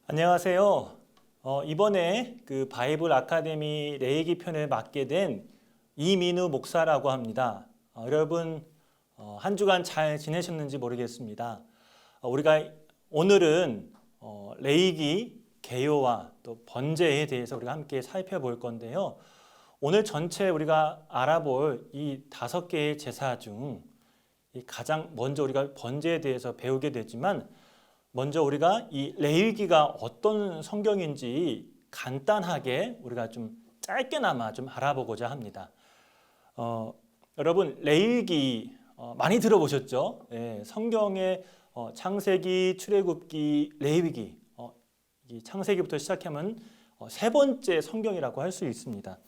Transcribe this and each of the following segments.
안녕하세요. 이번에 그 바이블 아카데미 레이기 편을 맡게 된 이민우 목사라고 합니다. 여러분 한 주간 잘 지내셨는지 모르겠습니다. 우리가 오늘은 레이기 개요와 또 번제에 대해서 우리가 함께 살펴볼 건데요. 오늘 전체 우리가 알아볼 이 5개의 제사 중 가장 먼저 우리가 번제에 대해서 배우게 되지만 먼저 우리가 이 레위기가 어떤 성경인지 간단하게 우리가 좀 짧게나마 좀 알아보고자 합니다. 여러분 레위기 많이 들어보셨죠? 예, 성경의 창세기, 출애굽기, 레위기 이 창세기부터 시작하면 세 번째 성경이라고 할 수 있습니다.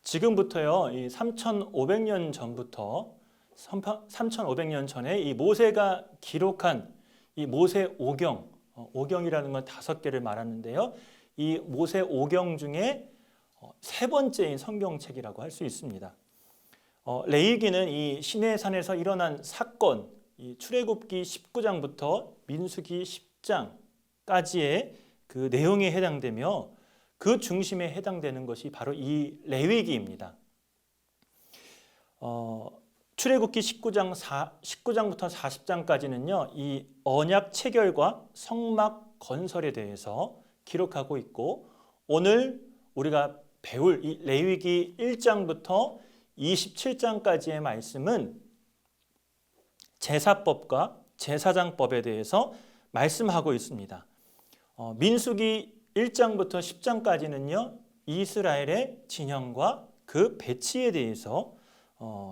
지금부터요, 이 3,500년 전부터 3,500년 전에 이 모세가 기록한 이 모세 오경, 오경이라는 건 5개를 말하는데요. 이 모세 오경 중에 세 번째인 성경책이라고 할 수 있습니다. 레위기는 이 시내산에서 일어난 사건, 이 출애굽기 19장부터 민수기 10장까지의 그 내용에 해당되며 그 중심에 해당되는 것이 바로 이 레위기입니다. 출애굽기 19장부터 40장까지는요, 이 언약 체결과 성막 건설에 대해서 기록하고 있고, 오늘 우리가 배울 이 레위기 1장부터 27장까지의 말씀은 제사법과 제사장법에 대해서 말씀하고 있습니다. 민수기 1장부터 10장까지는요, 이스라엘의 진영과 그 배치에 대해서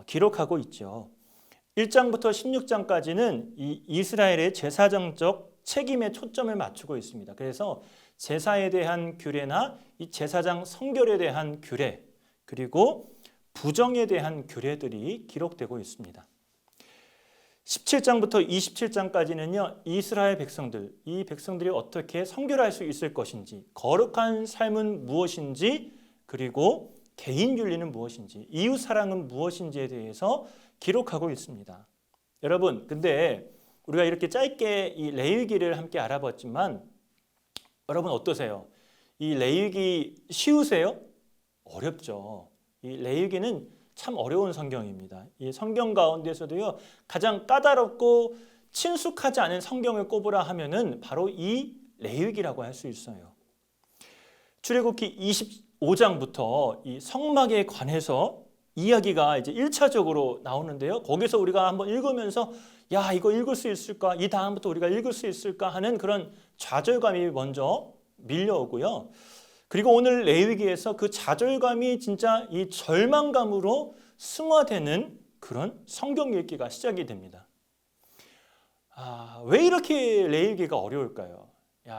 기록하고 있죠. 1장부터 16장까지는 이 이스라엘의 제사장적 책임에 초점을 맞추고 있습니다. 그래서 제사에 대한 규례나 이 제사장 성결에 대한 규례, 그리고 부정에 대한 규례들이 기록되고 있습니다. 17장부터 27장까지는요, 이스라엘 백성들, 이 백성들이 어떻게 성결할 수 있을 것인지, 거룩한 삶은 무엇인지, 그리고 개인 윤리는 무엇인지, 이웃 사랑은 무엇인지에 대해서 기록하고 있습니다. 여러분, 근데 우리가 이렇게 짧게 이 레위기를 함께 알아봤지만 여러분 어떠세요? 이 레위기 쉬우세요? 어렵죠. 이 레위기는 참 어려운 성경입니다. 이 성경 가운데서도요, 가장 까다롭고 친숙하지 않은 성경을 꼽으라 하면은 바로 이 레위기라고 할 수 있어요. 출애굽기 25장부터 이 성막에 관해서 이야기가 이제 1차적으로 나오는데요. 거기서 우리가 한번 읽으면서 야, 이거 읽을 수 있을까? 이 다음부터 우리가 읽을 수 있을까? 하는 그런 좌절감이 먼저 밀려오고요. 그리고 오늘 레위기에서 그 좌절감이 진짜 이 절망감으로 승화되는 그런 성경 읽기가 시작이 됩니다. 왜 이렇게 레위기가 어려울까요?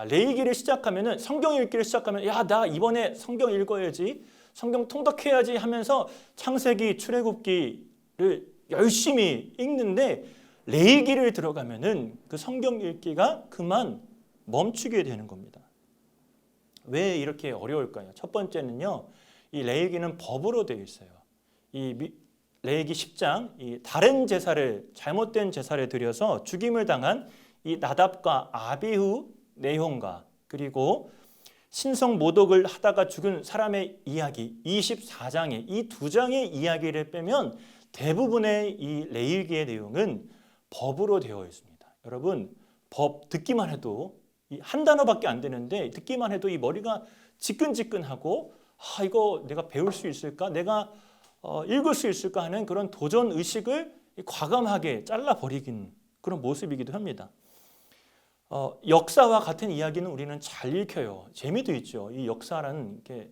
레위기를 시작하면은 성경 읽기를 시작하면 나 이번에 성경 읽어야지, 성경 통독해야지 하면서 창세기, 출애굽기를 열심히 읽는데 레위기를 들어가면은 그 성경 읽기가 그만 멈추게 되는 겁니다. 왜 이렇게 어려울까요? 첫 번째는요, 이 레위기는 법으로 되어 있어요. 이 레위기 10장, 이 다른 제사를, 잘못된 제사를 드려서 죽임을 당한 이 나답과 아비후 내용과 그리고 신성 모독을 하다가 죽은 사람의 이야기 24장에 이 2장의 이야기를 빼면 대부분의 이 레위기의 내용은 법으로 되어 있습니다. 여러분, 법 듣기만 해도 한 단어밖에 안 되는데 듣기만 해도 이 머리가 지끈지끈하고 이거 내가 배울 수 있을까? 내가 읽을 수 있을까 하는 그런 도전 의식을 과감하게 잘라버리긴 그런 모습이기도 합니다. 역사와 같은 이야기는 우리는 잘 읽혀요. 재미도 있죠. 이 역사라는 게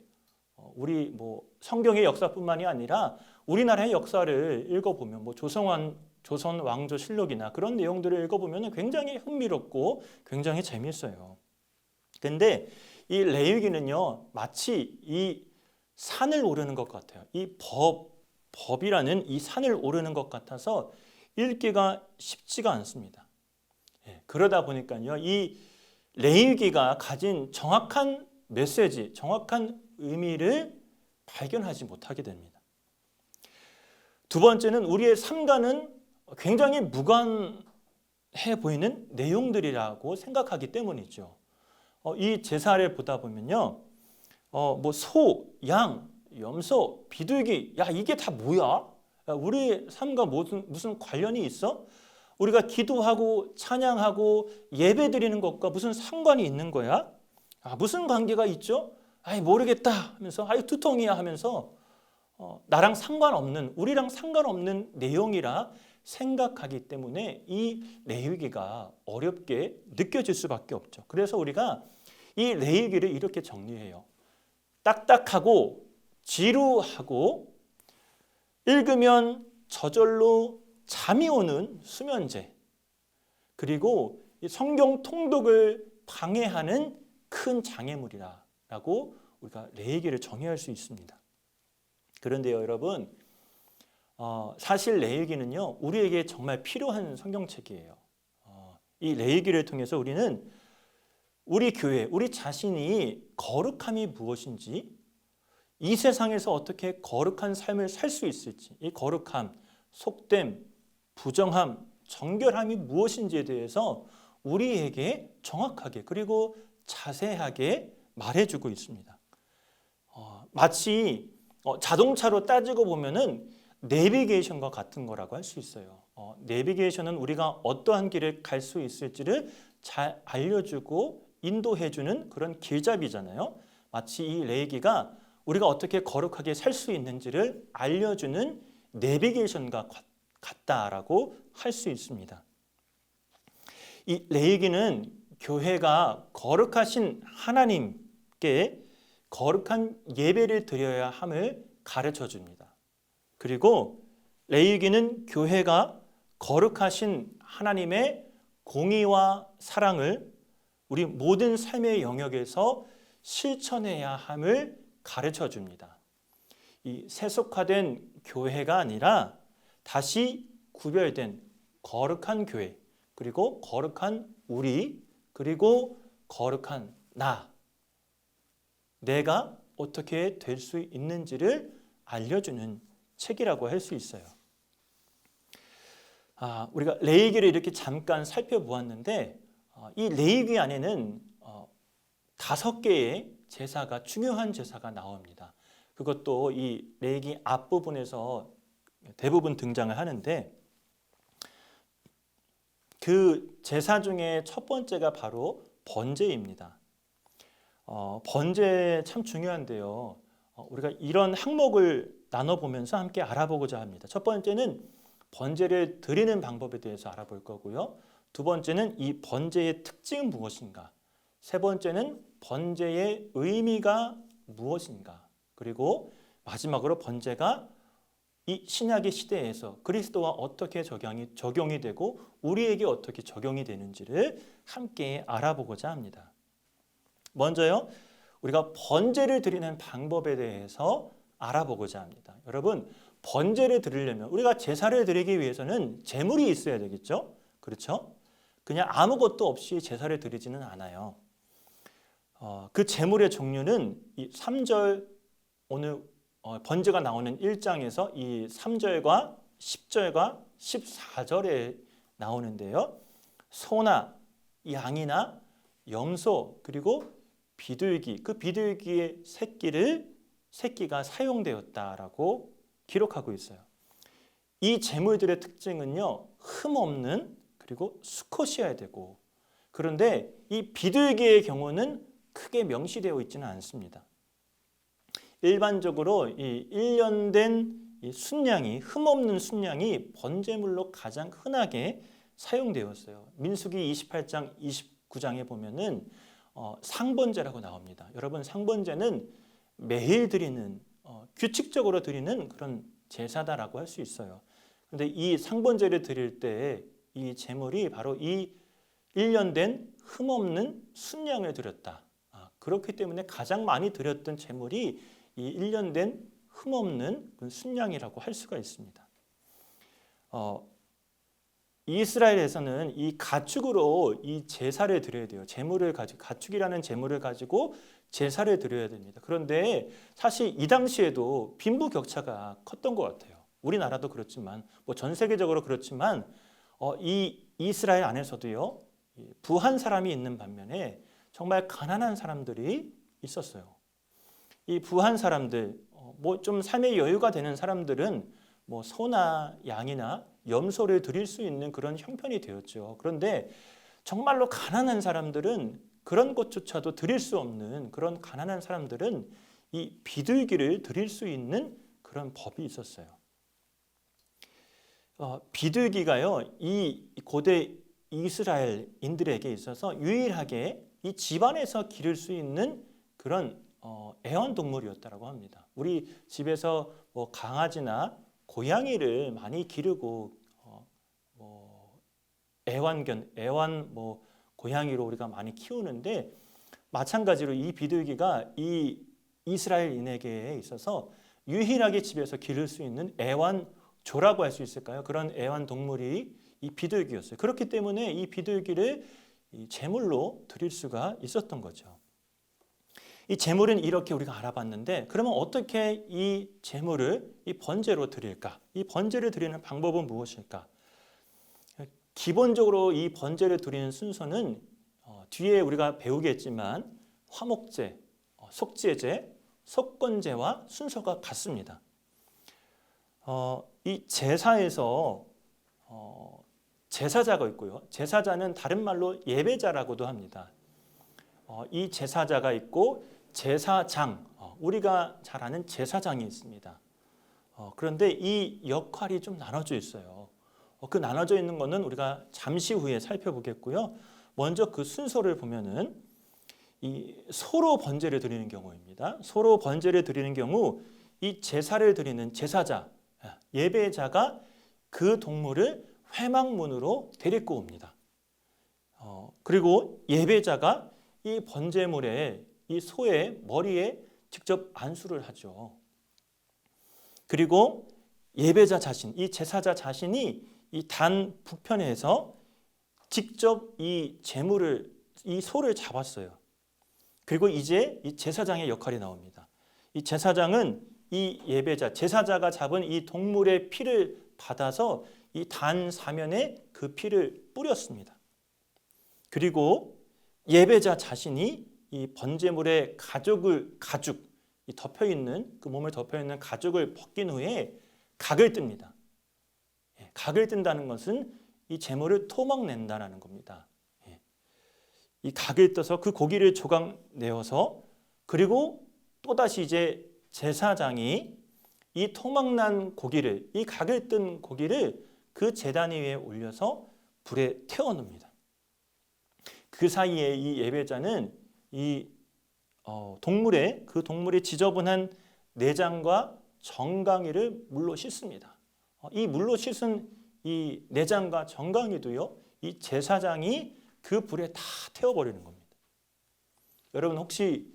우리 성경의 역사뿐만이 아니라 우리나라의 역사를 읽어보면 조선 왕조 실록이나 그런 내용들을 읽어보면 굉장히 흥미롭고 굉장히 재미있어요. 근데 이 레위기는요, 마치 이 산을 오르는 것 같아요. 이 법이라는 이 산을 오르는 것 같아서 읽기가 쉽지가 않습니다. 그러다 보니까요, 이 레위기가 가진 정확한 메시지, 정확한 의미를 발견하지 못하게 됩니다. 두 번째는 우리의 삶과는 굉장히 무관해 보이는 내용들이라고 생각하기 때문이죠. 이 제사를 보다 보면요, 뭐 소, 양, 염소, 비둘기, 야 이게 다 뭐야? 야, 우리 삶과 무슨 관련이 있어? 우리가 기도하고 찬양하고 예배 드리는 것과 무슨 상관이 있는 거야? 무슨 관계가 있죠? 아이 모르겠다 하면서 아이 두통이야 하면서 나랑 상관없는, 우리랑 상관없는 내용이라 생각하기 때문에 이 레위기가 어렵게 느껴질 수밖에 없죠. 그래서 우리가 이 레위기를 이렇게 정리해요. 딱딱하고 지루하고 읽으면 저절로 잠이 오는 수면제, 그리고 이 성경 통독을 방해하는 큰 장애물이라고 우리가 레위기를 정의할 수 있습니다. 그런데요, 여러분, 사실 레위기는요 우리에게 정말 필요한 성경책이에요. 이 레위기를 통해서 우리는 우리 교회, 우리 자신이 거룩함이 무엇인지, 이 세상에서 어떻게 거룩한 삶을 살 수 있을지, 이 거룩함, 속됨, 부정함, 정결함이 무엇인지에 대해서 우리에게 정확하게 그리고 자세하게 말해주고 있습니다. 마치 자동차로 따지고 보면은 내비게이션과 같은 거라고 할 수 있어요. 내비게이션은 우리가 어떠한 길을 갈 수 있을지를 잘 알려주고 인도해주는 그런 길잡이잖아요. 마치 이 레위기가 우리가 어떻게 거룩하게 살 수 있는지를 알려주는 내비게이션과 같다라고 할 수 있습니다. 이 레위기는 교회가 거룩하신 하나님께 거룩한 예배를 드려야 함을 가르쳐 줍니다. 그리고 레위기는 교회가 거룩하신 하나님의 공의와 사랑을 우리 모든 삶의 영역에서 실천해야 함을 가르쳐 줍니다. 이 세속화된 교회가 아니라 다시 구별된 거룩한 교회, 그리고 거룩한 우리, 그리고 거룩한 나, 내가 어떻게 될 수 있는지를 알려주는 책이라고 할 수 있어요. 우리가 레위기를 이렇게 잠깐 살펴보았는데 이 레위기 안에는 5개의 제사가, 중요한 제사가 나옵니다. 그것도 이 레위기 앞부분에서 대부분 등장을 하는데, 그 제사 중에 첫 번째가 바로 번제입니다. 번제 참 중요한데요. 우리가 이런 항목을 나눠보면서 함께 알아보고자 합니다. 첫 번째는 번제를 드리는 방법에 대해서 알아볼 거고요. 두 번째는 이 번제의 특징은 무엇인가? 세 번째는 번제의 의미가 무엇인가? 그리고 마지막으로 번제가 이 신약의 시대에서 그리스도와 어떻게 적용이 되고 우리에게 어떻게 적용이 되는지를 함께 알아보고자 합니다. 먼저요, 우리가 번제를 드리는 방법에 대해서 알아보고자 합니다. 여러분, 번제를 드리려면, 우리가 제사를 드리기 위해서는 제물이 있어야 되겠죠? 그렇죠? 그냥 아무것도 없이 제사를 드리지는 않아요. 그 제물의 종류는 이 3절, 오늘 번제가 나오는 1장에서 이 3절과 10절과 14절에 나오는데요. 소나 양이나 염소, 그리고 비둘기, 그 비둘기의 새끼가 사용되었다라고 기록하고 있어요. 이 제물들의 특징은요, 흠없는, 그리고 수컷이어야 되고, 그런데 이 비둘기의 경우는 크게 명시되어 있지는 않습니다. 일반적으로 이 1년된 이 순양이, 흠없는 순양이 번제물로 가장 흔하게 사용되었어요. 민수기 28장, 29장에 보면은 상번제라고 나옵니다. 여러분, 상번제는 매일 드리는, 규칙적으로 드리는 그런 제사다라고 할 수 있어요. 그런데 이 상번제를 드릴 때 이 제물이 바로 이 1년 된 흠없는 순양을 드렸다. 그렇기 때문에 가장 많이 드렸던 제물이 이 1년 된 흠없는 순양이라고 할 수가 있습니다. 이스라엘에서는 이 가축으로 이 제사를 드려야 돼요. 가축이라는 제물을 가지고 제사를 드려야 됩니다. 그런데 사실 이 당시에도 빈부격차가 컸던 것 같아요. 우리나라도 그렇지만, 전 세계적으로 그렇지만, 이 이스라엘 안에서도요, 부한 사람이 있는 반면에 정말 가난한 사람들이 있었어요. 이 부한 사람들, 뭐 좀 삶의 여유가 되는 사람들은 뭐 소나 양이나 염소를 드릴 수 있는 그런 형편이 되었죠. 그런데 정말로 가난한 사람들은 그런 것조차도 드릴 수 없는 그런 가난한 사람들은 이 비둘기를 드릴 수 있는 그런 법이 있었어요. 비둘기가요, 이 고대 이스라엘인들에게 있어서 유일하게 이 집안에서 기를 수 있는 그런 애완동물이었다고 합니다. 우리 집에서 뭐 강아지나 고양이를 많이 기르고 애완 뭐 고양이로 우리가 많이 키우는데, 마찬가지로 이 비둘기가 이 이스라엘인에게 있어서 유일하게 집에서 기를 수 있는 애완조라고 할 수 있을까요? 그런 애완동물이 이 비둘기였어요. 그렇기 때문에 이 비둘기를 제물로 드릴 수가 있었던 거죠. 이 제물은 이렇게 우리가 알아봤는데, 그러면 어떻게 이 제물을 이 번제로 드릴까? 이 번제를 드리는 방법은 무엇일까? 기본적으로 이 번제를 드리는 순서는 뒤에 우리가 배우겠지만 화목제, 속죄제, 속건제와 순서가 같습니다. 이 제사에서 제사자가 있고요. 제사자는 다른 말로 예배자라고도 합니다. 이 제사자가 있고 제사장, 우리가 잘 아는 제사장이 있습니다. 그런데 이 역할이 좀 나눠져 있어요. 그 나눠져 있는 것은 우리가 잠시 후에 살펴보겠고요. 먼저 그 순서를 보면은 이 소로 번제를 드리는 경우입니다. 소로 번제를 드리는 경우 이 제사를 드리는 제사자, 예배자가 그 동물을 회막문으로 데리고 옵니다. 그리고 예배자가 이 번제물에 이 소의 머리에 직접 안수를 하죠. 그리고 예배자 자신, 이 제사자 자신이 이 단 북편에서 직접 이 제물을, 이 소를 잡았어요. 그리고 이제 이 제사장의 역할이 나옵니다. 이 제사장은 이 예배자, 제사자가 잡은 이 동물의 피를 받아서 이 단 사면에 그 피를 뿌렸습니다. 그리고 예배자 자신이 이 번제물의 가죽, 이 덮여 있는 그 몸을 덮여 있는 가죽을 벗긴 후에 각을 뜹니다. 각을 뜬다는 것은 이 제물을 토막낸다는 겁니다. 이 각을 떠서 그 고기를 조각 내어서, 그리고 또다시 이제 제사장이 이 토막난 고기를, 이 각을 뜬 고기를 그 제단 위에 올려서 불에 태워놓습니다. 그 사이에 이 예배자는 이 동물의, 그 동물의 지저분한 내장과 정강이를 물로 씻습니다. 이 물로 씻은 이 내장과 정강이도요, 이 제사장이 그 불에 다 태워버리는 겁니다. 여러분 혹시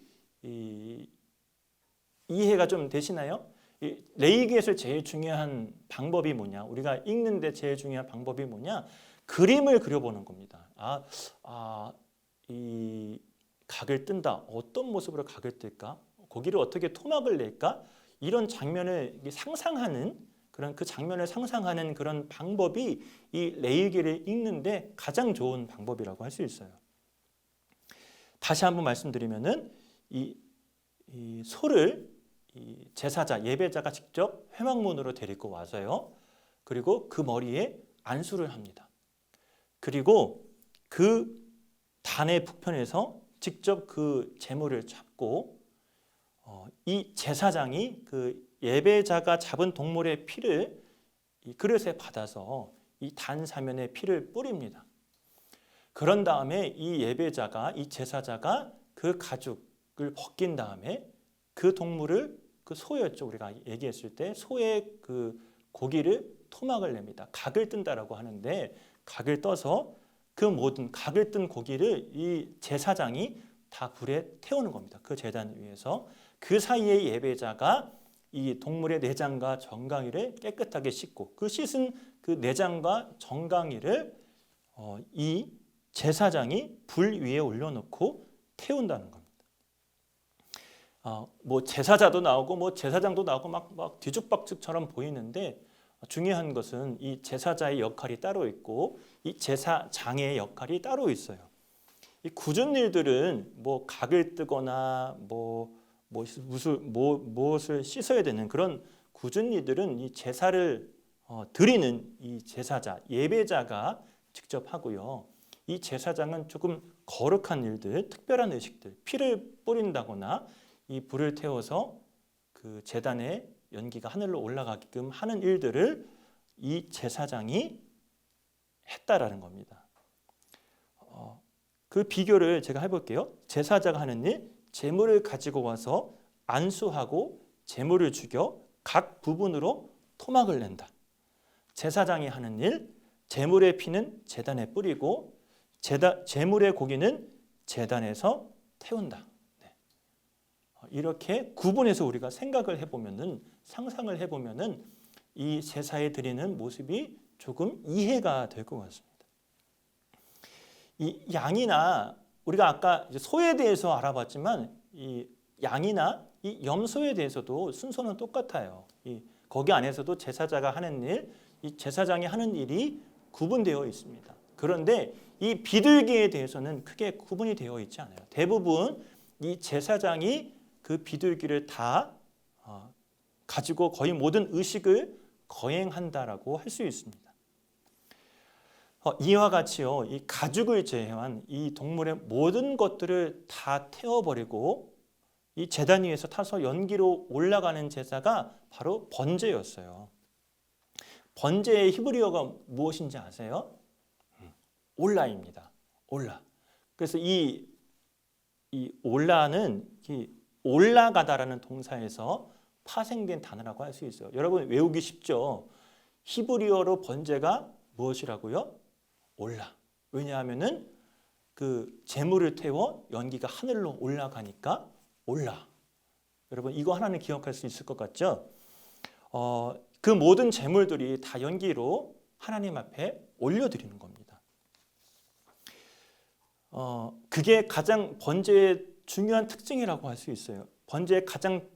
이해가 좀 되시나요? 레위기에서 제일 중요한 방법이 뭐냐? 우리가 읽는데 제일 중요한 방법이 뭐냐? 그림을 그려보는 겁니다. 이 각을 뜬다. 어떤 모습으로 각을 뜰까? 고기를 어떻게 토막을 낼까? 이런 장면을 상상하는, 그런 그 장면을 상상하는 그런 방법이 이 레위기를 읽는데 가장 좋은 방법이라고 할 수 있어요. 다시 한번 말씀드리면은 이 소를 이 제사자, 예배자가 직접 회막문으로 데리고 와서요. 그리고 그 머리에 안수를 합니다. 그리고 그 단의 북편에서 직접 그 제물을 잡고 이 제사장이 그 예배자가 잡은 동물의 피를 이 그릇에 받아서 이 단 사면에 피를 뿌립니다. 그런 다음에 이 예배자가, 이 제사자가 그 가죽을 벗긴 다음에 그 동물을, 그 소였죠, 우리가 얘기했을 때 소의 그 고기를 토막을 냅니다. 각을 뜬다라고 하는데, 각을 떠서 그 모든 각을 뜬 고기를 이 제사장이 다 불에 태우는 겁니다. 그 제단 위에서. 그 사이에 예배자가 이 동물의 내장과 정강이를 깨끗하게 씻고, 그 씻은 그 내장과 정강이를 이 제사장이 불 위에 올려놓고 태운다는 겁니다. 뭐 제사자도 나오고 뭐 제사장도 나오고 막 뒤죽박죽처럼 보이는데, 중요한 것은 이 제사자의 역할이 따로 있고 이 제사장의 역할이 따로 있어요. 이 굳은 일들은 뭐 각을 뜨거나 무엇을 씻어야 되는 그런 굳은 일들은 이 제사를 드리는 이 제사자, 예배자가 직접 하고요. 이 제사장은 조금 거룩한 일들, 특별한 의식들, 피를 뿌린다거나 이 불을 태워서 그 제단의 연기가 하늘로 올라가게끔 하는 일들을 이 제사장이 했다라는 겁니다. 그 비교를 제가 해볼게요. 제사자가 하는 일, 제물을 가지고 와서 안수하고 제물을 죽여 각 부분으로 토막을 낸다. 제사장이 하는 일, 제물의 피는 제단에 뿌리고 제물의 고기는 제단에서 태운다. 네. 이렇게 구분해서 우리가 생각을 해보면은, 상상을 해보면은 이 제사에 드리는 모습이 조금 이해가 될 것 같습니다. 이 양이나 우리가 아까 소에 대해서 알아봤지만 이 양이나 이 염소에 대해서도 순서는 똑같아요. 거기 안에서도 제사자가 하는 일, 이 제사장이 하는 일이 구분되어 있습니다. 그런데 이 비둘기에 대해서는 크게 구분이 되어 있지 않아요. 대부분 이 제사장이 그 비둘기를 다 가지고 거의 모든 의식을 거행한다라고 할 수 있습니다. 이와 같이요, 이 가죽을 제외한 이 동물의 모든 것들을 다 태워버리고 이 제단 위에서 타서 연기로 올라가는 제사가 바로 번제였어요. 번제의 히브리어가 무엇인지 아세요? 올라입니다. 올라. 그래서 이 올라는 올라가다라는 동사에서 파생된 단어라고 할 수 있어요. 여러분 외우기 쉽죠? 히브리어로 번제가 무엇이라고요? 올라. 왜냐하면은 그 제물을 태워 연기가 하늘로 올라가니까 올라. 여러분 이거 하나는 기억할 수 있을 것 같죠? 그 모든 제물들이 다 연기로 하나님 앞에 올려드리는 겁니다. 그게 가장 번제의 중요한 특징이라고 할 수 있어요. 번제의 가장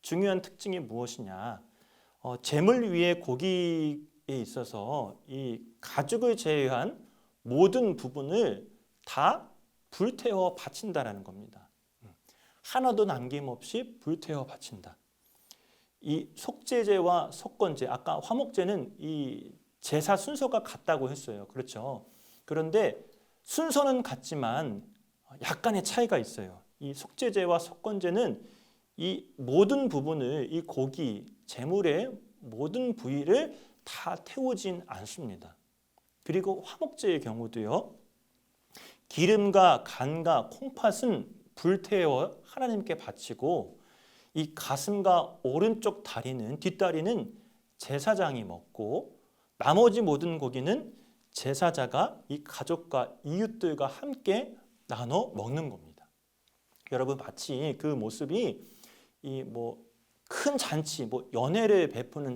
중요한 특징이 무엇이냐? 제물 위의 고기에 있어서 이 가죽을 제외한 모든 부분을 다 불태워 바친다라는 겁니다. 하나도 남김없이 불태워 바친다. 이 속죄제와 속건제, 아까 화목제는 이 제사 순서가 같다고 했어요. 그렇죠? 그런데 순서는 같지만 약간의 차이가 있어요. 이 속죄제와 속건제는 이 모든 부분을, 이 고기, 제물의 모든 부위를 다 태우진 않습니다. 그리고 화목제의 경우도요, 기름과 간과 콩팥은 불태워 하나님께 바치고 이 가슴과 오른쪽 다리는, 뒷다리는 제사장이 먹고 나머지 모든 고기는 제사자가 이 가족과 이웃들과 함께 나눠 먹는 겁니다. 여러분 마치 그 모습이 이 큰 잔치, 연회를 베푸는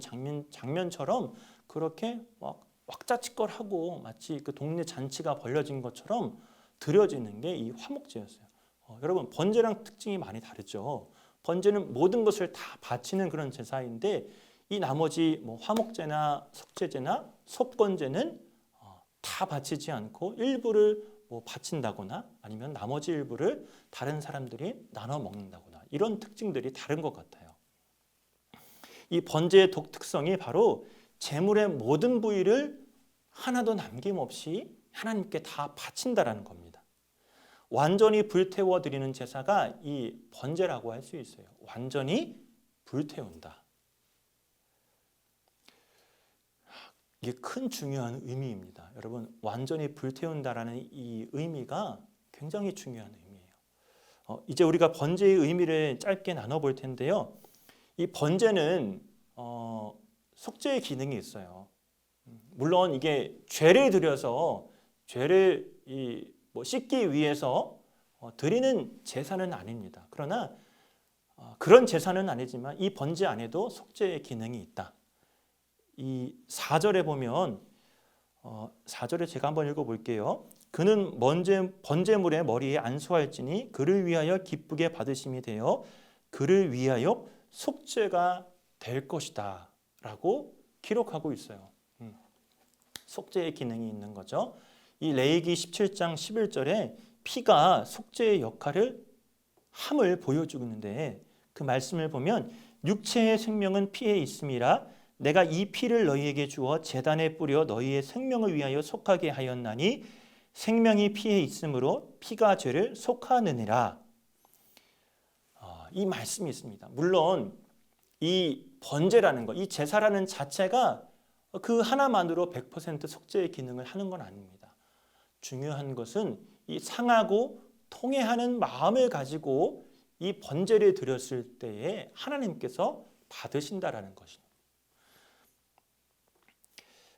장면처럼 그렇게 막 왁자지껄하고 마치 그 동네 잔치가 벌어진 것처럼 드려지는 게 이 화목제였어요. 여러분 번제랑 특징이 많이 다르죠. 번제는 모든 것을 다 바치는 그런 제사인데 이 나머지 화목제나 속죄제나 속건제는 다 바치지 않고 일부를 바친다거나 아니면 나머지 일부를 다른 사람들이 나눠 먹는다거나 이런 특징들이 다른 것 같아요. 이 번제의 독특성이 바로 제물의 모든 부위를 하나도 남김없이 하나님께 다 바친다라는 겁니다. 완전히 불태워 드리는 제사가 이 번제라고 할 수 있어요. 완전히 불태운다. 이게 큰 중요한 의미입니다. 여러분 완전히 불태운다라는 이 의미가 굉장히 중요한 의미예요. 이제 우리가 번제의 의미를 짧게 나눠볼 텐데요. 이 번제는 속죄의 기능이 있어요. 물론 이게 죄를 드려서 죄를 씻기 위해서 드리는 제사는 아닙니다. 그러나 그런 제사는 아니지만 이 번제 안에도 속죄의 기능이 있다. 이 4절에 보면 4절에 제가 한번 읽어볼게요. 그는 번제물의 머리에 안수할지니 그를 위하여 기쁘게 받으심이 되어 그를 위하여 속죄가 될 것이다 라고 기록하고 있어요. 속죄의 기능이 있는 거죠. 이 레위기 17장 11절에 피가 속죄의 역할을 함을 보여주고 있는데 그 말씀을 보면 육체의 생명은 피에 있음이라 내가 이 피를 너희에게 주어 제단에 뿌려 너희의 생명을 위하여 속하게 하였나니 생명이 피에 있으므로 피가 죄를 속하느니라. 이 말씀이 있습니다. 물론 이 번제라는 것, 이 제사라는 자체가 그 하나만으로 100% 속죄의 기능을 하는 건 아닙니다. 중요한 것은 이 상하고 통회하는 마음을 가지고 이 번제를 드렸을 때에 하나님께서 받으신다라는 것입니다.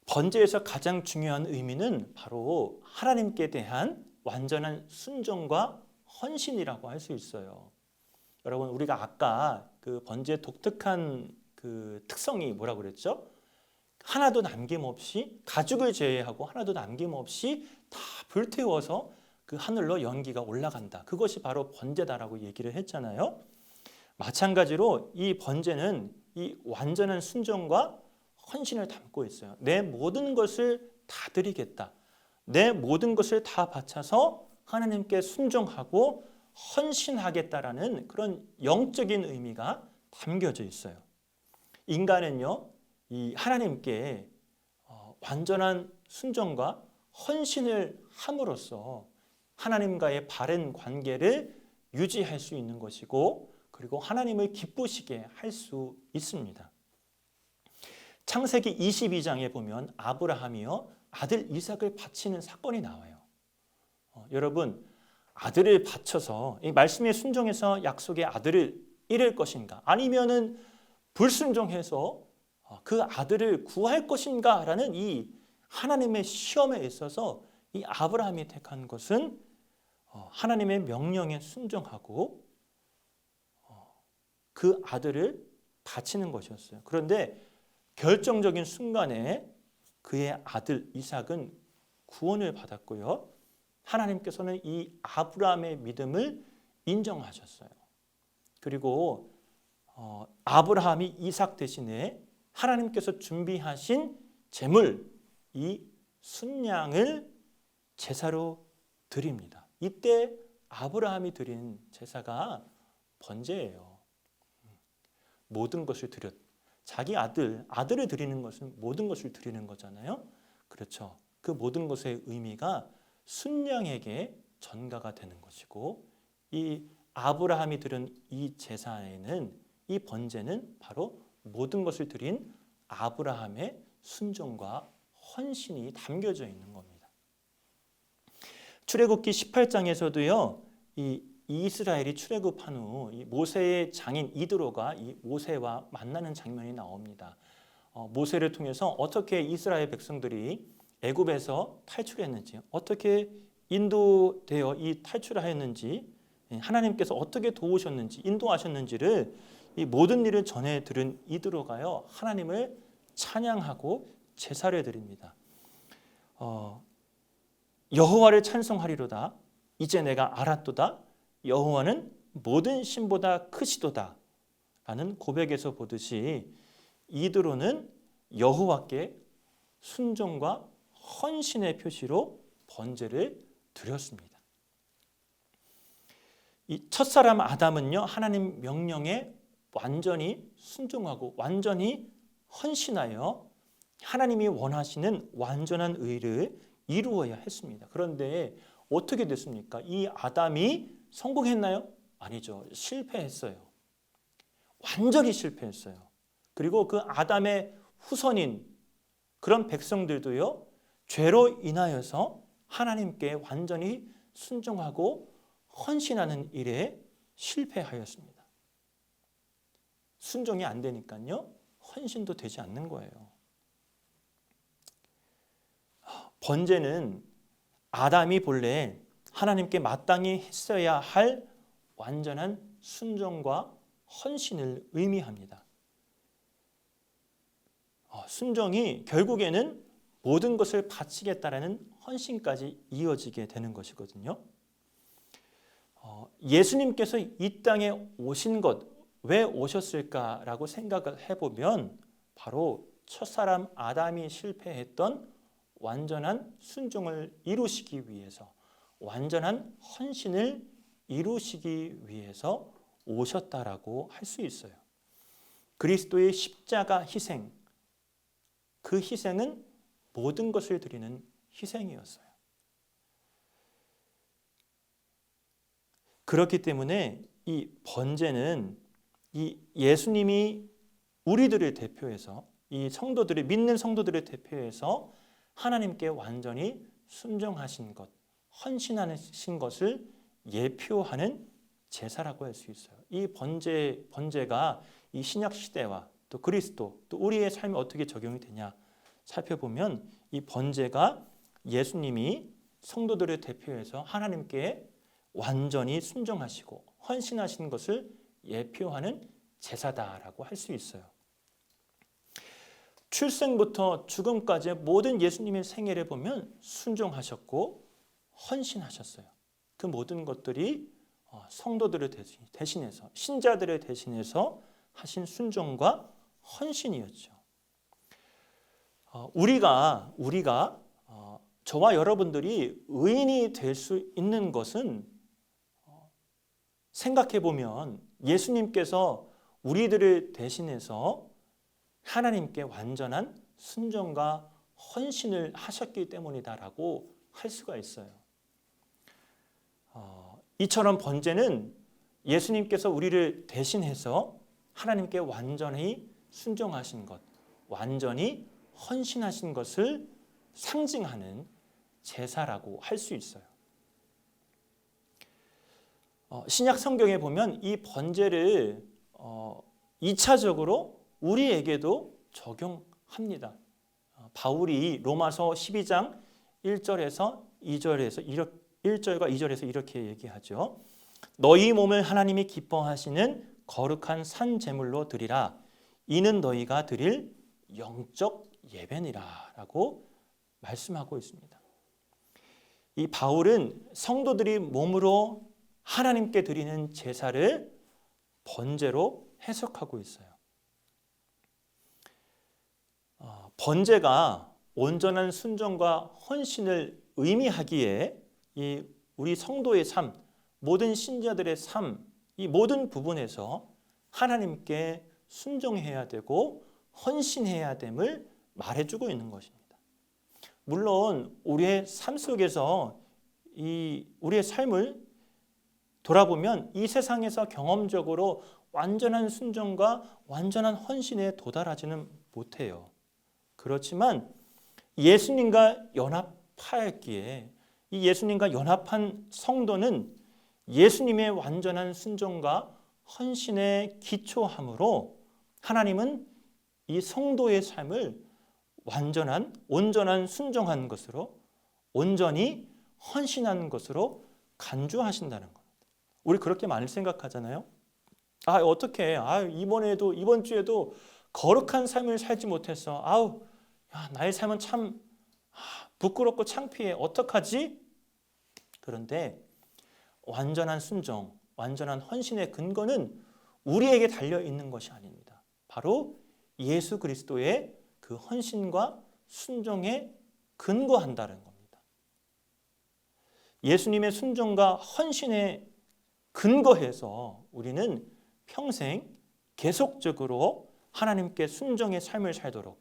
번제에서 가장 중요한 의미는 바로 하나님께 대한 완전한 순종과 헌신이라고 할 수 있어요. 여러분, 우리가 아까 그 번제의 독특한 그 특성이 뭐라고 그랬죠? 하나도 남김없이, 가죽을 제외하고 하나도 남김없이 다 불태워서 그 하늘로 연기가 올라간다. 그것이 바로 번제다라고 얘기를 했잖아요. 마찬가지로 이 번제는 이 완전한 순종과 헌신을 담고 있어요. 내 모든 것을 다 드리겠다. 내 모든 것을 다 바쳐서 하나님께 순종하고 헌신하겠다라는 그런 영적인 의미가 담겨져 있어요. 인간은요, 이 하나님께 완전한 순종과 헌신을 함으로써 하나님과의 바른 관계를 유지할 수 있는 것이고, 그리고 하나님을 기쁘시게 할 수 있습니다. 창세기 22장에 보면 아브라함이요 아들 이삭을 바치는 사건이 나와요. 여러분, 아들을 바쳐서 이 말씀에 순종해서 약속의 아들을 잃을 것인가, 아니면은 불순종해서 그 아들을 구할 것인가라는 이 하나님의 시험에 있어서 이 아브라함이 택한 것은 하나님의 명령에 순종하고 그 아들을 바치는 것이었어요. 그런데 결정적인 순간에 그의 아들 이삭은 구원을 받았고요. 하나님께서는 이 아브라함의 믿음을 인정하셨어요. 그리고 아브라함이 이삭 대신에 하나님께서 준비하신 제물, 이 순양을 제사로 드립니다. 이때 아브라함이 드린 제사가 번제예요. 모든 것을 드렸. 자기 아들을 드리는 것은 모든 것을 드리는 거잖아요. 그렇죠. 그 모든 것의 의미가 순양에게 전가가 되는 것이고, 이 아브라함이 드린 이 제사에는, 이 번제는 바로 모든 것을 드린 아브라함의 순종과 헌신이 담겨져 있는 겁니다. 출애굽기 18장에서도요, 이 이스라엘이 출애굽한 후 이 모세의 장인 이드로가 이 모세와 만나는 장면이 나옵니다. 모세를 통해서 어떻게 이스라엘 백성들이 애굽에서 탈출했는지, 어떻게 인도되어 이 탈출하였는지, 하나님께서 어떻게 도우셨는지, 인도하셨는지를 이 모든 일을 전해 들은 이드로가요 하나님을 찬양하고 제사를 드립니다. 여호와를 찬송하리로다. 이제 내가 알았도다. 여호와는 모든 신보다 크시도다 라는 고백에서 보듯이 이드로는 여호와께 순종과 헌신의 표시로 번제를 드렸습니다. 이 첫사람 아담은요 하나님 명령에 완전히 순종하고 완전히 헌신하여 하나님이 원하시는 완전한 의를 이루어야 했습니다. 그런데 어떻게 됐습니까? 이 아담이 성공했나요? 아니죠. 실패했어요. 완전히 실패했어요. 그리고 그 아담의 후손인 그런 백성들도요, 죄로 인하여서 하나님께 완전히 순종하고 헌신하는 일에 실패하였습니다. 순종이 안 되니까요, 헌신도 되지 않는 거예요. 번제는 아담이 본래 하나님께 마땅히 했어야 할 완전한 순종과 헌신을 의미합니다. 순종이 결국에는 모든 것을 바치겠다라는 헌신까지 이어지게 되는 것이거든요. 예수님께서 이 땅에 오신 것, 왜 오셨을까라고 생각을 해보면 바로 첫사람 아담이 실패했던 완전한 순종을 이루시기 위해서, 완전한 헌신을 이루시기 위해서 오셨다라고 할 수 있어요. 그리스도의 십자가 희생, 그 희생은 모든 것을 드리는 희생이었어요. 그렇기 때문에 이 번제는 이 예수님이 우리들을 대표해서, 이 성도들을, 믿는 성도들을 대표해서 하나님께 완전히 순종하신 것, 헌신하신 것을 예표하는 제사라고 할 수 있어요. 이 번제가 이 신약 시대와 또 그리스도, 또 우리의 삶에 어떻게 적용이 되냐 살펴보면, 이 번제가 예수님이 성도들을 대표해서 하나님께 완전히 순종하시고 헌신하신 것을 예표하는 제사다라고 할 수 있어요. 출생부터 죽음까지의 모든 예수님의 생애를 보면 순종하셨고 헌신하셨어요. 그 모든 것들이 성도들을 대신해서, 신자들을 대신해서 하신 순종과 헌신이었죠. 우리가 저와 여러분들이 의인이 될 수 있는 것은, 생각해 보면 예수님께서 우리들을 대신해서 하나님께 완전한 순종과 헌신을 하셨기 때문이다라고 할 수가 있어요. 이처럼 번제는 예수님께서 우리를 대신해서 하나님께 완전히 순종하신 것, 완전히 헌신하신 것을 상징하는 제사라고 할 수 있어요. 신약 성경에 보면 이 번제를 2차적으로 우리에게도 적용합니다. 바울이 로마서 12장 1절과 2절에서 이렇게 얘기하죠. 너희 몸을 하나님이 기뻐하시는 거룩한 산 제물로 드리라. 이는 너희가 드릴 영적 예배니라 라고 말씀하고 있습니다. 이 바울은 성도들이 몸으로 하나님께 드리는 제사를 번제로 해석하고 있어요. 번제가 온전한 순종과 헌신을 의미하기에 이 우리 성도의 삶, 모든 신자들의 삶, 이 모든 부분에서 하나님께 순종해야 되고 헌신해야 됨을 말해주고 있는 것입니다. 물론 우리의 삶 속에서 우리의 삶을 돌아보면 이 세상에서 경험적으로 완전한 순종과 완전한 헌신에 도달하지는 못해요. 그렇지만 예수님과 연합하였기에 이 예수님과 연합한 성도는 예수님의 완전한 순종과 헌신에 기초함으로 하나님은 이 성도의 삶을 온전한 순종한 것으로, 온전히 헌신한 것으로 간주하신다는 겁니다. 우리 그렇게 많이 생각하잖아요. 어떻게 이번 주에도 거룩한 삶을 살지 못했어. 나의 삶은 참 부끄럽고 창피해. 어떡하지? 그런데 완전한 순종, 완전한 헌신의 근거는 우리에게 달려 있는 것이 아닙니다. 바로 예수 그리스도의 그 헌신과 순종에 근거한다는 겁니다. 예수님의 순종과 헌신에 근거해서 우리는 평생 계속적으로 하나님께 순종의 삶을 살도록,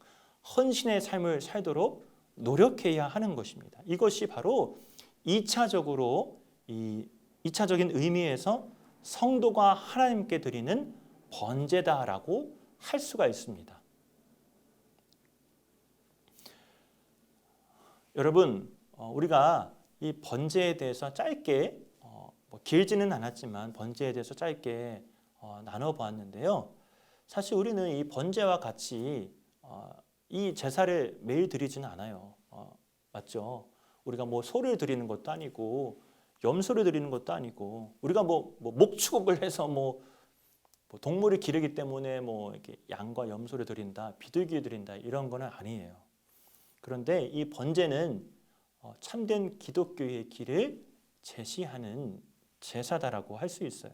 헌신의 삶을 살도록 노력해야 하는 것입니다. 이것이 바로 2차적인 의미에서 성도가 하나님께 드리는 번제다라고 할 수가 있습니다. 여러분, 우리가 이 번제에 대해서 짧게, 길지는 않았지만 번제에 대해서 짧게 나눠보았는데요. 사실 우리는 이 번제와 같이 이 제사를 매일 드리지는 않아요. 맞죠? 우리가 소를 드리는 것도 아니고 염소를 드리는 것도 아니고, 우리가 목축을 해서 동물을 기르기 때문에 이렇게 양과 염소를 드린다, 비둘기 드린다 이런 거는 아니에요. 그런데 이 번제는 참된 기독교의 길을 제시하는 제사다라고 할 수 있어요.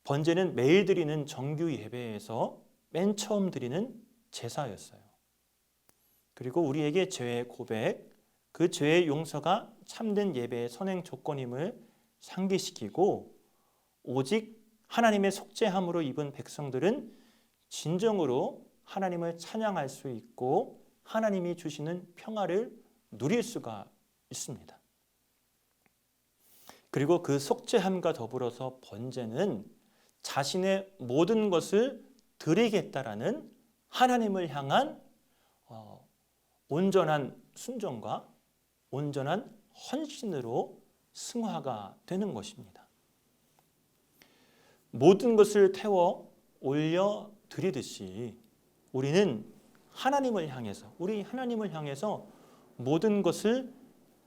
번제는 매일 드리는 정규 예배에서 맨 처음 드리는 제사였어요. 그리고 우리에게 죄의 고백, 그 죄의 용서가 참된 예배의 선행 조건임을 상기시키고 오직 하나님의 속죄함으로 입은 백성들은 진정으로 하나님을 찬양할 수 있고 하나님이 주시는 평화를 누릴 수가 있습니다. 그리고 그 속죄함과 더불어서 번제는 자신의 모든 것을 드리겠다라는 하나님을 향한 온전한 순종과 온전한 헌신으로 승화가 되는 것입니다. 모든 것을 태워 올려 드리듯이 우리는 우리 하나님을 향해서 모든 것을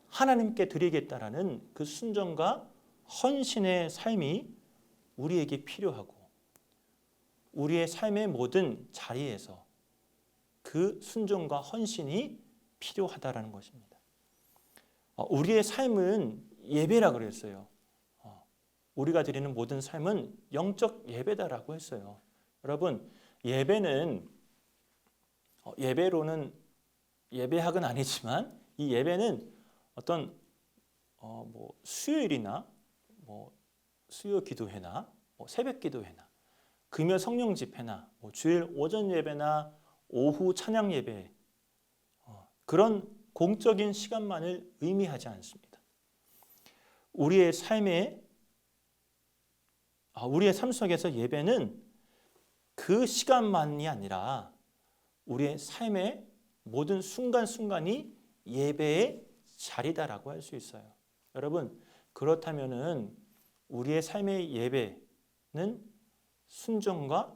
하나님께 드리겠다라는 그 순종과 헌신의 삶이 우리에게 필요하고 우리의 삶의 모든 자리에서 그 순종과 헌신이 필요하다라는 것입니다. 우리의 삶은 예배라 그랬어요. 우리가 드리는 모든 삶은 영적 예배다라고 했어요. 여러분, 예배는 예배로는 예배학은 아니지만 이 예배는 어떤 수요일이나 수요 기도회나 새벽 기도회나 금요 성령 집회나 주일 오전 예배나 오후 찬양 예배 그런 공적인 시간만을 의미하지 않습니다. 우리의 삶 속에서 예배는 그 시간만이 아니라 우리의 삶의 모든 순간순간이 예배의 자리다라고 할 수 있어요. 여러분, 그렇다면은 우리의 삶의 예배는 순종과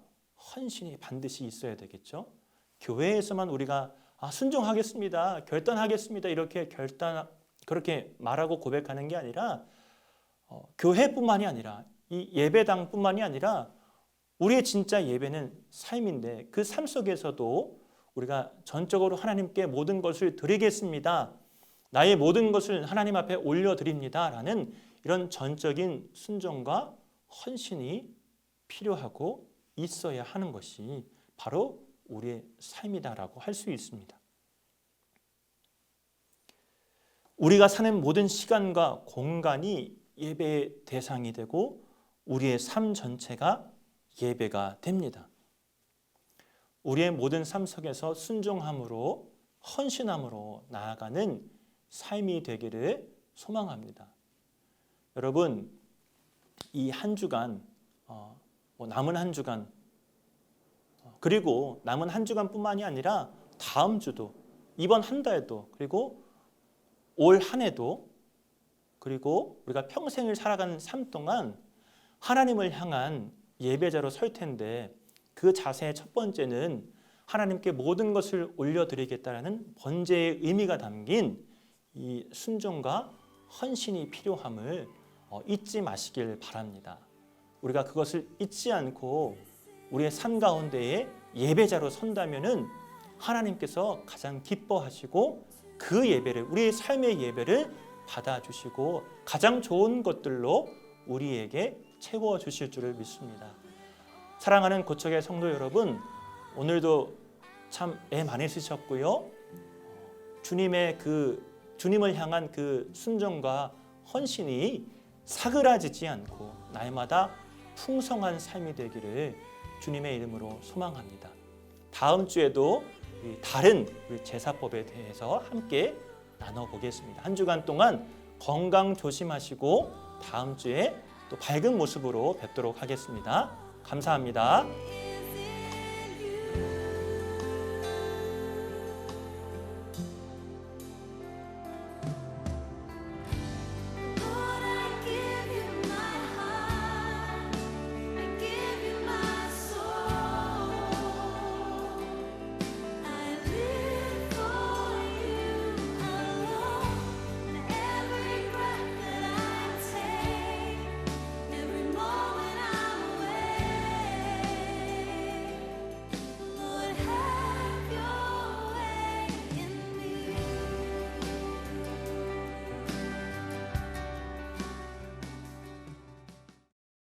헌신이 반드시 있어야 되겠죠. 교회에서만 우리가 순종하겠습니다, 결단하겠습니다 그렇게 말하고 고백하는 게 아니라 교회뿐만이 아니라 이 예배당뿐만이 아니라 우리의 진짜 예배는 삶인데 그 삶 속에서도 우리가 전적으로 하나님께 모든 것을 드리겠습니다, 나의 모든 것을 하나님 앞에 올려드립니다 라는 이런 전적인 순종과 헌신이 필요하고 있어야 하는 것이 바로 우리의 삶이다라고 할 수 있습니다. 우리가 사는 모든 시간과 공간이 예배의 대상이 되고 우리의 삶 전체가 예배가 됩니다. 우리의 모든 삶 속에서 순종함으로 헌신함으로 나아가는 삶이 되기를 소망합니다. 여러분, 이 한 주간 남은 한 주간 그리고 남은 한 주간뿐만이 아니라 다음 주도 이번 한 달도 그리고 올 한 해도 그리고 우리가 평생을 살아가는 삶 동안 하나님을 향한 예배자로 설 텐데 그 자세의 첫 번째는 하나님께 모든 것을 올려드리겠다라는 번제의 의미가 담긴 이 순종과 헌신이 필요함을 잊지 마시길 바랍니다. 우리가 그것을 잊지 않고 우리의 삶 가운데에 예배자로 선다면은 하나님께서 가장 기뻐하시고 그 예배를 우리의 삶의 예배를 받아주시고 가장 좋은 것들로 우리에게 채워주실 줄을 믿습니다. 사랑하는 고척의 성도 여러분, 오늘도 참 애 많이 쓰셨고요. 주님을 향한 그 순종과 헌신이 사그라지지 않고 날마다 풍성한 삶이 되기를 주님의 이름으로 소망합니다. 다음 주에도 다른 제사법에 대해서 함께 나눠보겠습니다. 한 주간 동안 건강 조심하시고 다음 주에 또 밝은 모습으로 뵙도록 하겠습니다. 감사합니다.